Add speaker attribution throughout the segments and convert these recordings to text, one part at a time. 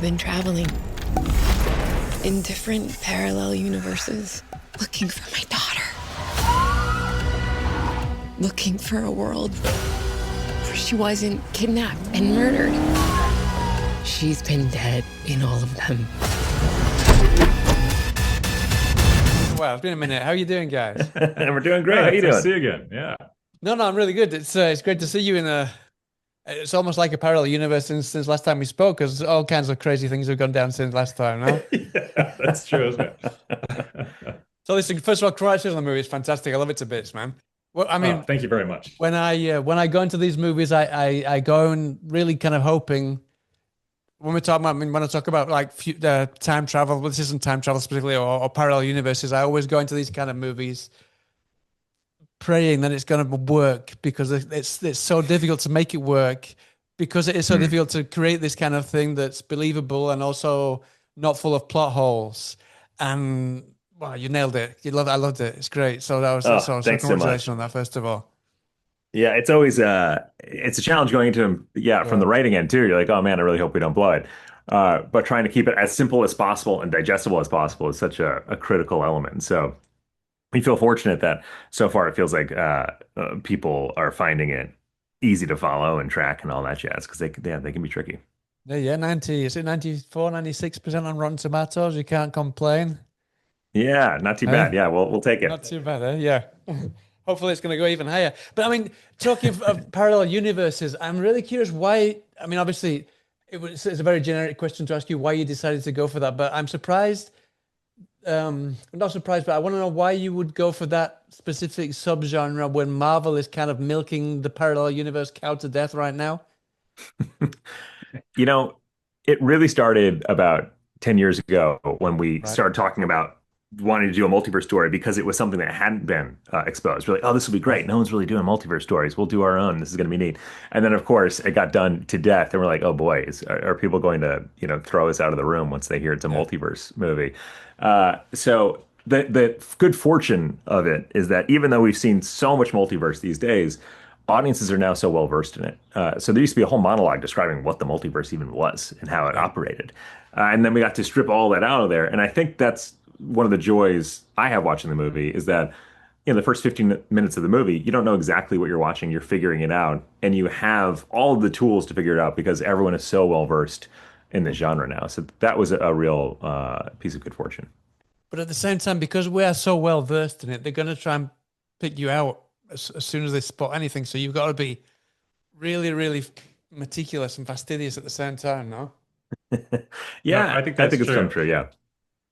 Speaker 1: been traveling in different parallel universes, looking for my daughter. Looking for a world where she wasn't kidnapped and murdered. She's been dead in all of them.
Speaker 2: Wow, it's been a minute. How are you doing, guys?
Speaker 3: We're doing great. How you
Speaker 4: Nice to
Speaker 3: doing?
Speaker 4: see you again. Yeah.
Speaker 2: No, I'm really good. It's great to see you in a. It's almost like a parallel universe since last time we spoke, because all kinds of crazy things have gone down since last time. No,
Speaker 4: Yeah, that's true, isn't it?
Speaker 2: so listen. First of all, congratulations on the movie. It's fantastic. I love it to bits, man. Well, I mean,
Speaker 4: Thank you very much.
Speaker 2: when I go into these movies, I go and really kind of hoping when we talk about, I mean, when I talk about like time travel, well, this isn't time travel specifically, or parallel universes. I always go into these kind of movies praying that it's going to work, because it's so difficult to make it work, because it is so difficult to create this kind of thing that's believable and also not full of plot holes. And wow, you nailed it. I loved it. It's great. So so
Speaker 3: Thanks so
Speaker 2: congratulations
Speaker 3: much.
Speaker 2: on that, first of all.
Speaker 3: Yeah, it's always it's a challenge going into them. Yeah, from the writing end too. You're like, oh man, I really hope we don't blow it. But trying to keep it as simple as possible and digestible as possible is such a critical element. So we feel fortunate that so far it feels like people are finding it easy to follow and track and all that jazz, because they can be tricky.
Speaker 2: Yeah, 90, is it 94, 96% on Rotten Tomatoes? You can't complain.
Speaker 3: Yeah, not too bad. Yeah, we'll take it.
Speaker 2: Not too bad, eh? Yeah. Hopefully it's going to go even higher. But I mean, talking of parallel universes, I'm really curious why. I mean, obviously, it's a very generic question to ask you why you decided to go for that. But I'm surprised. I'm not surprised, but I want to know why you would go for that specific subgenre when Marvel is kind of milking the parallel universe cow to death right now.
Speaker 3: You know, it really started about 10 years ago when we started talking about wanting to do a multiverse story, because it was something that hadn't been exposed. We're like, oh, this will be great. No one's really doing multiverse stories. We'll do our own. This is going to be neat. And then, of course, it got done to death. And we're like, oh, boy, are people going to, throw us out of the room once they hear it's a multiverse movie? So the good fortune of it is that even though we've seen so much multiverse these days, audiences are now so well versed in it. So there used to be a whole monologue describing what the multiverse even was and how it operated. And then we got to strip all that out of there. And I think that's one of the joys I have watching the movie, is that in the first 15 minutes of the movie, you don't know exactly what you're watching. You're figuring it out, and you have all of the tools to figure it out because everyone is so well versed in the genre now. So that was a real piece of good fortune.
Speaker 2: But at the same time, because we are so well versed in it, they're going to try and pick you out as soon as they spot anything. So you've got to be really, really meticulous and fastidious at the same time, no?
Speaker 3: Yeah,
Speaker 4: No, I think
Speaker 3: I
Speaker 4: that's
Speaker 3: think it's
Speaker 4: true.
Speaker 3: come true. Yeah.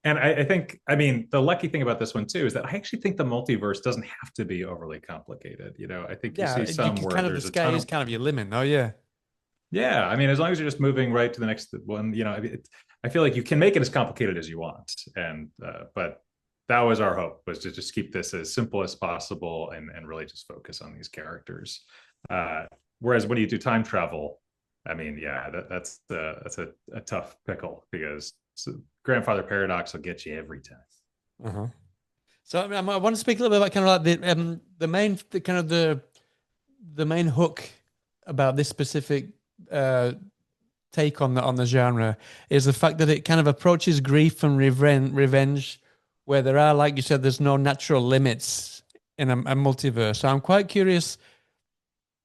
Speaker 4: And I think, I mean, the lucky thing about this one too is that I actually think the multiverse doesn't have to be overly complicated. I think you see some where
Speaker 2: kind of the
Speaker 4: there's a
Speaker 2: sky
Speaker 4: ton
Speaker 2: is
Speaker 4: of,
Speaker 2: kind of your limit, no? Yeah.
Speaker 4: yeah. I mean, as long as you're just moving right to the next one, I feel like you can make it as complicated as you want. And but that was our hope, was to just keep this as simple as possible and really just focus on these characters. Whereas when you do time travel, I mean, yeah, that's a tough pickle, because grandfather paradox will get you every time.
Speaker 2: Uh-huh. So I want to speak a little bit about kind of like the main hook about this specific take on the genre is the fact that it kind of approaches grief and revenge, where there are, like you said, there's no natural limits in a multiverse. So I'm quite curious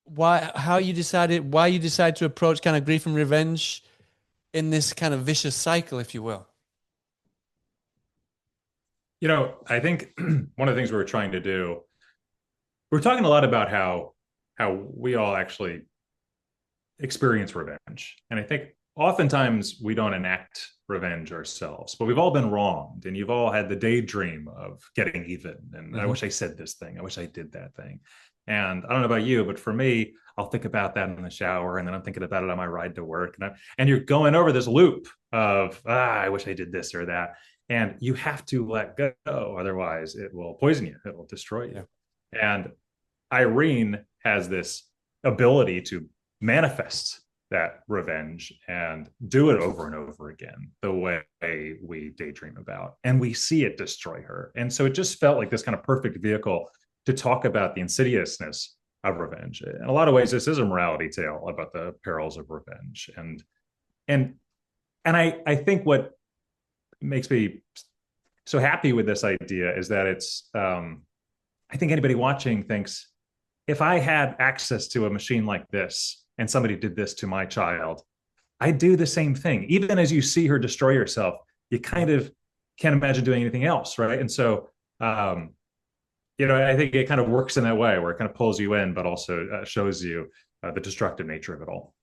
Speaker 2: why you decide to approach kind of grief and revenge in this kind of vicious cycle, if you will.
Speaker 4: I think one of the things we were trying to do, we're talking a lot about how we all actually experience revenge. And I think oftentimes we don't enact revenge ourselves, but we've all been wronged, and you've all had the daydream of getting even. And I wish I said this thing. I wish I did that thing. And I don't know about you, but for me, I'll think about that in the shower, and then I'm thinking about it on my ride to work. And you're going over this loop of, I wish I did this or that. And you have to let go. Otherwise, it will poison you. It will destroy you. Yeah. And Irene has this ability to manifest that revenge and do it over and over again, the way we daydream about. And we see it destroy her. And so it just felt like this kind of perfect vehicle to talk about the insidiousness of revenge. In a lot of ways, this is a morality tale about the perils of revenge. And And I think what makes me so happy with this idea is that it's I think anybody watching thinks, if I had access to a machine like this and somebody did this to my child, I'd do the same thing. Even as you see her destroy herself, you kind of can't imagine doing anything else, right? And so I think it kind of works in that way where it kind of pulls you in, but also shows you the destructive nature of it all.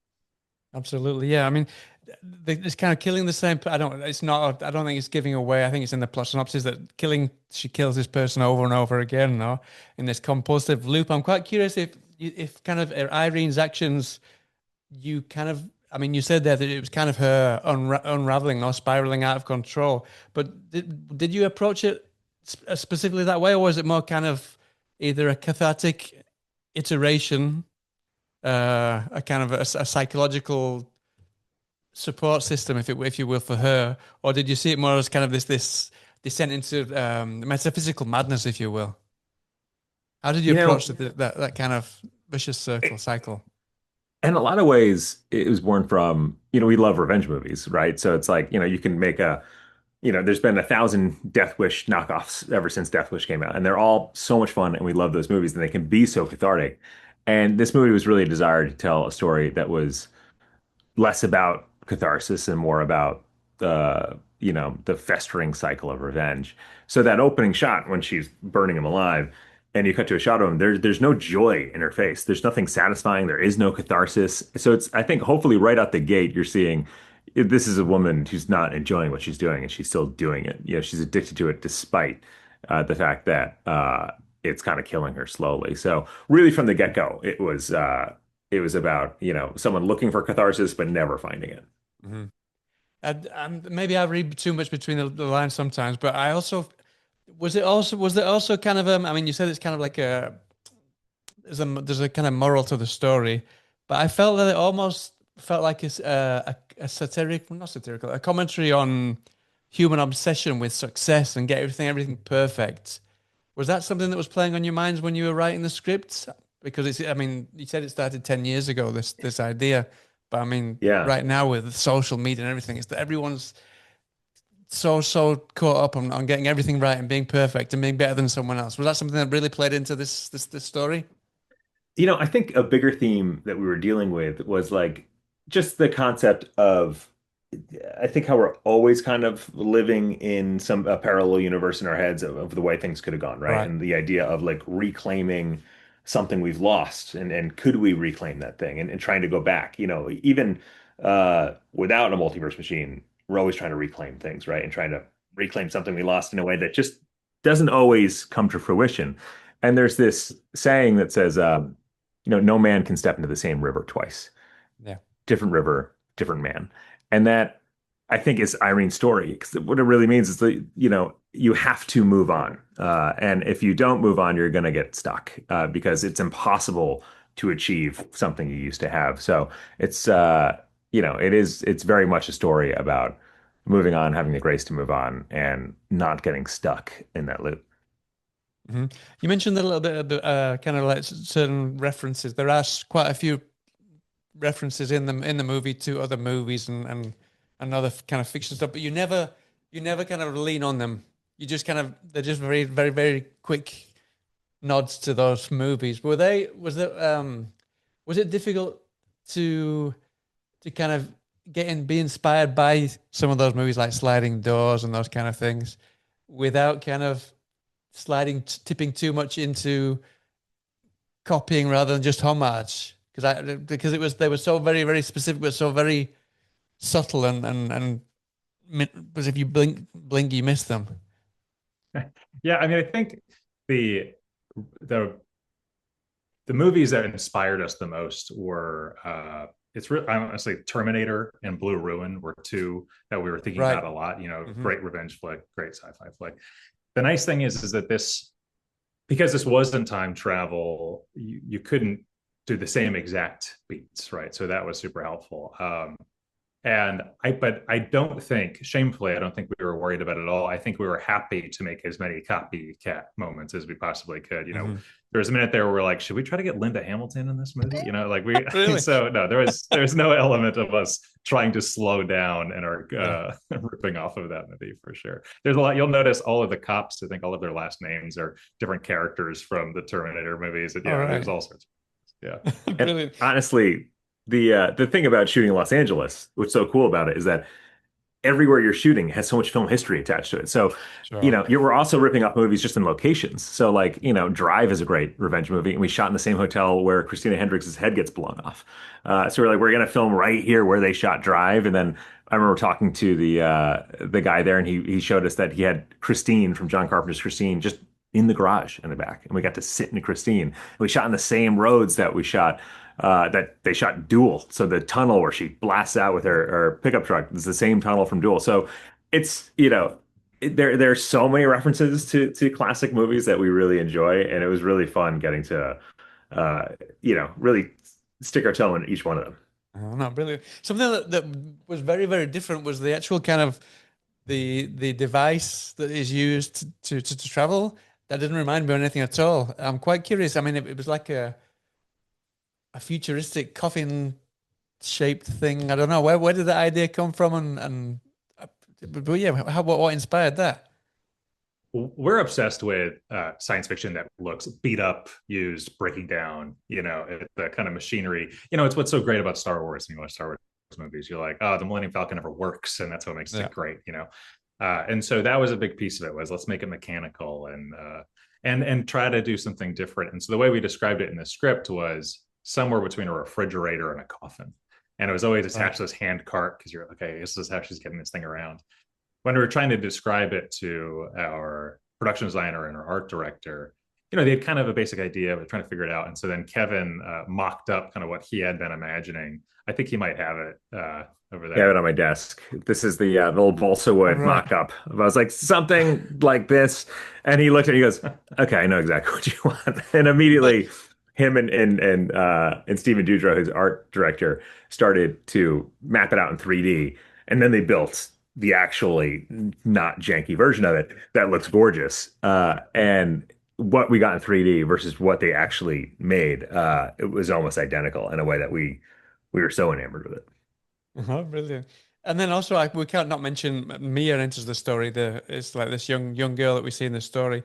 Speaker 2: Absolutely, yeah. I mean, it's kind of killing the same. I don't. It's not. I don't think it's giving away. I think it's in the plot synopsis that she kills this person over and over again, no, in this compulsive loop. I'm quite curious if kind of Irene's actions, you kind of. I mean, you said there that it was kind of her unraveling or spiraling out of control. But did you approach it specifically that way, or was it more kind of either a cathartic iteration, a kind of a psychological support system, if you will, for her, or did you see it more as kind of this descent into metaphysical madness, if you will? How did you approach that kind of vicious cycle?
Speaker 3: In a lot of ways, it was born from, we love revenge movies, right? So it's like, you can make there's been 1,000 Death Wish knockoffs ever since Death Wish came out, and they're all so much fun, and we love those movies, and they can be so cathartic. And this movie was really a desire to tell a story that was less about catharsis and more about the festering cycle of revenge. So that opening shot when she's burning him alive, and you cut to a shot of him, there's no joy in her face. There's nothing satisfying. There is no catharsis. So it's, I think, hopefully right out the gate, you're seeing this is a woman who's not enjoying what she's doing, and she's still doing it. She's addicted to it despite the fact that it's kind of killing her slowly. So really, from the get-go, it was about someone looking for catharsis but never finding it.
Speaker 2: Mm-hmm. Maybe I read too much between the lines sometimes, but I also was there also kind of I mean, you said it's kind of like there's a kind of moral to the story, but I felt that it almost felt like it's a not satirical, a commentary on human obsession with success and get everything perfect. Was that something that was playing on your minds when you were writing the script? Because I mean, you said it started 10 years ago, this idea, but I mean,
Speaker 3: Yeah.
Speaker 2: Right now with social media and everything, it's that everyone's so caught up on getting everything right and being perfect and being better than someone else. Was that something that really played into this story?
Speaker 3: I think a bigger theme that we were dealing with was like just the concept of, I think, how we're always kind of living in a parallel universe in our heads of the way things could have gone, right?
Speaker 2: Right.
Speaker 3: And the idea of like reclaiming something we've lost, and could we reclaim that thing, and trying to go back, even without a multiverse machine, we're always trying to reclaim things, right? And trying to reclaim something we lost in a way that just doesn't always come to fruition. And there's this saying that says, no man can step into the same river twice.
Speaker 2: Yeah.
Speaker 3: Different river, different man. And that, I think, is Irene's story. Because what it really means is that, you have to move on. And if you don't move on, you're going to get stuck because it's impossible to achieve something you used to have. So it's, it's very much a story about moving on, having the grace to move on, and not getting stuck in that loop.
Speaker 2: Mm-hmm. You mentioned a little bit about kind of like certain references. There are quite a few references in the movie to other movies and other kind of fiction stuff, but you never kind of lean on them. You just kind of, they're just very, very, very quick nods to those movies. Was it difficult to kind of be inspired by some of those movies like Sliding Doors and those kind of things without kind of tipping too much into copying rather than just homage? Because they were so very, very specific, but so very subtle and because if you blink, you miss them.
Speaker 4: Yeah, I mean, I think the movies that inspired us the most were it's really, honestly, Terminator and Blue Ruin were two that we were thinking about a lot. Mm-hmm. Great revenge flick, great sci-fi flick. The nice thing is that because this wasn't time travel, you couldn't do the same exact beats, right? So that was super helpful. But I don't think, shamefully, I don't think we were worried about it at all. I think we were happy to make as many copycat moments as we possibly could. There was a minute there where we're like, should we try to get Linda Hamilton in this movie? Like we,
Speaker 2: Really?
Speaker 4: so no, there's no element of us trying to slow down and are ripping off of that movie for sure. There's a lot. You'll notice all of the cops, I think all of their last names are different characters from the Terminator movies. And there's all sorts.
Speaker 3: And honestly, the thing about shooting in Los Angeles, what's so cool about it, is that everywhere you're shooting has so much film history attached to it. So, we're also ripping off movies just in locations. So, like, Drive is a great revenge movie, and we shot in the same hotel where Christina Hendricks' head gets blown off. So we're like, we're gonna film right here where they shot Drive, and then I remember talking to the guy there, and he showed us that he had Christine from John Carpenter's Christine just in the garage in the back, and we got to sit in Christine. And we shot in the same roads that we shot. That they shot Duel. So the tunnel where she blasts out with her pickup truck is the same tunnel from Duel. So it's, there's so many references to classic movies that we really enjoy. And it was really fun getting to, really stick our toe in each one of them.
Speaker 2: Oh, no, brilliant. Something that was very, very different was the actual kind of the device that is used to travel. That didn't remind me of anything at all. I'm quite curious. I mean, it was like a futuristic coffin shaped thing. I don't know where did the idea come from, but yeah, what inspired that?
Speaker 4: We're obsessed with science fiction that looks beat up, used, breaking down. The kind of machinery. It's what's so great about Star Wars. You watch Star Wars movies, you're like, oh, the Millennium Falcon never works, and that's what makes it great. And so that was a big piece of it, was let's make it mechanical and try to do something different. And so the way we described it in the script was somewhere between a refrigerator and a coffin. And it was always attached to this hand cart, because you're okay, this is how she's getting this thing around. When we were trying to describe it to our production designer and our art director, they had kind of a basic idea, but trying to figure it out. And so then Kevin mocked up kind of what he had been imagining. I think he might have it over there.
Speaker 3: I have it on my desk. This is the old balsa wood mock-up. I was like, something like this. And he looked at me, he goes, okay, I know exactly what you want. And immediately him and Stephen Dudrow, his art director, started to map it out in 3D. And then they built the actually not janky version of it that looks gorgeous. And what we got in 3D versus what they actually made, it was almost identical in a way that we were so enamored with it.
Speaker 2: Oh, brilliant. And then also, we can't not mention Mia enters the story. It's like this young girl that we see in the story,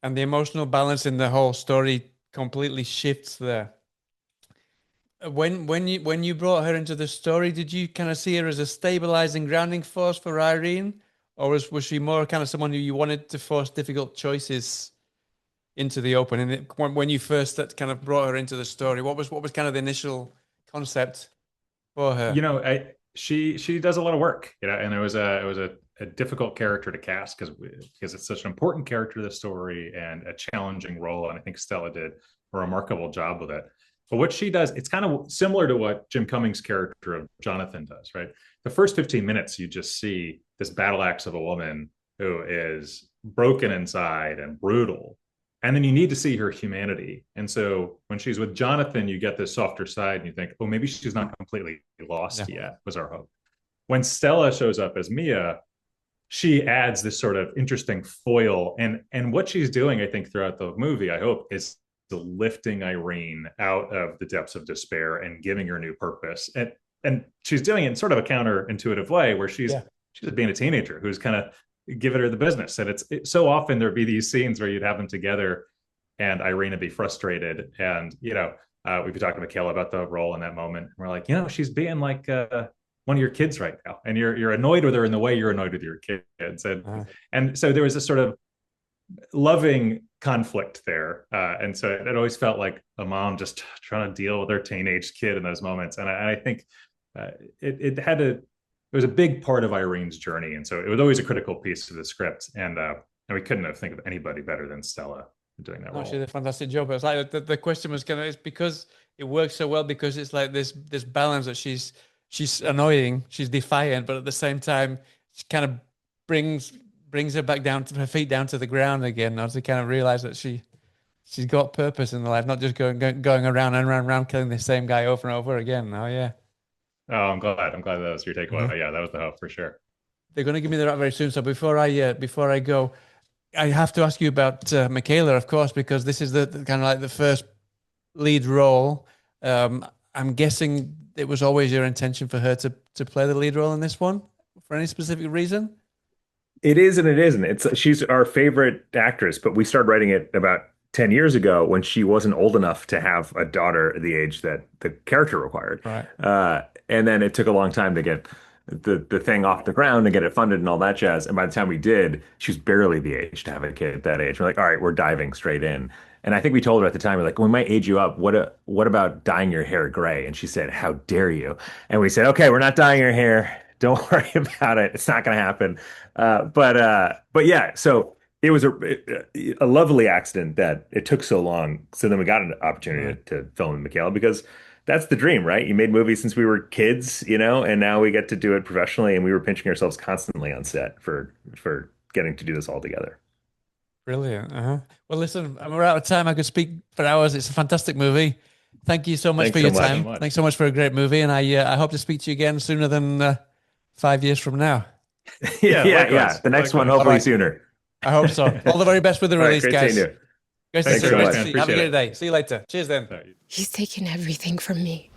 Speaker 2: and the emotional balance in the whole story completely shifts there. When you brought her into the story, did you kind of see her as a stabilizing, grounding force for Irene, or was she more kind of someone who you wanted to force difficult choices into the open? And when you first kind of brought her into the story, what was kind of the initial concept for her?
Speaker 4: She does a lot of work, and it was a difficult character to cast because it's such an important character to the story and a challenging role. And I think Stella did a remarkable job with it. But what she does, it's kind of similar to what Jim Cummings' character of Jonathan does, right? The first 15 minutes, you just see this battle axe of a woman who is broken inside and brutal. And then you need to see her humanity. And so when she's with Jonathan, you get this softer side and you think, oh, maybe she's not completely lost yet, was our hope. When Stella shows up as Mia, she adds this sort of interesting foil. And what she's doing, I think, throughout the movie, I hope, is lifting Irene out of the depths of despair and giving her new purpose. And she's doing it in sort of a counterintuitive way where she's being a teenager who's kind of giving her the business. And it's so often there'd be these scenes where you'd have them together and Irene would be frustrated. And, we've been talking to Michaela about the role in that moment. And we're like, she's being like one of your kids right now. And you're annoyed with her in the way you're annoyed with your kids. And so there was this sort of loving conflict there. And so it always felt like a mom just trying to deal with her teenage kid in those moments. And I think it was a big part of Irene's journey. And so it was always a critical piece of the script. And we couldn't have think of anybody better than Stella doing that role.
Speaker 2: She did a fantastic job. It's like the question was it's because it works so well, because it's like this balance that she's annoying, she's defiant, but at the same time, she kind of brings her back down to her feet, down to the ground again, now to kind of realize that she's got purpose in the life, not just going around and around killing the same guy over and over again. Oh yeah.
Speaker 4: Oh, I'm glad. I'm glad that was your takeaway. Yeah, that was the hope for sure.
Speaker 2: They're going to give me that very soon. So before I go, I have to ask you about Michaela, of course, because this is the kind of like the first lead role. I'm guessing it was always your intention for her to play the lead role in this one for any specific reason.
Speaker 3: It is and it isn't. She's our favorite actress, but we started writing it about 10 years ago when she wasn't old enough to have a daughter at the age that the character required.
Speaker 2: Right.
Speaker 3: And then it took a long time to get the thing off the ground and get it funded and all that jazz. And by the time we did, she was barely the age to have a kid at that age. We're like, all right, we're diving straight in. And I think we told her at the time, we're like, we might age you up. What about dyeing your hair gray? And she said, how dare you? And we said, okay, we're not dyeing your hair. Don't worry about it. It's not going to happen. But yeah, so it was a lovely accident that it took so long. So then we got an opportunity to film with Michaela because that's the dream, right? You made movies since we were kids, and now we get to do it professionally. And we were pinching ourselves constantly on set for getting to do this all together.
Speaker 2: Brilliant. Well, listen, we're out of time. I could speak for hours. It's a fantastic movie. Thank you so much for your time. Thanks so much for a great movie. And I hope to speak to you again sooner than 5 years from now.
Speaker 3: Yeah. The next one, hopefully sooner.
Speaker 2: I hope so. All the very best with the release,
Speaker 3: great
Speaker 2: guys.
Speaker 3: Seeing you.
Speaker 2: Great to see you. Have a good day. See you later. Cheers then.
Speaker 1: He's taken everything from me.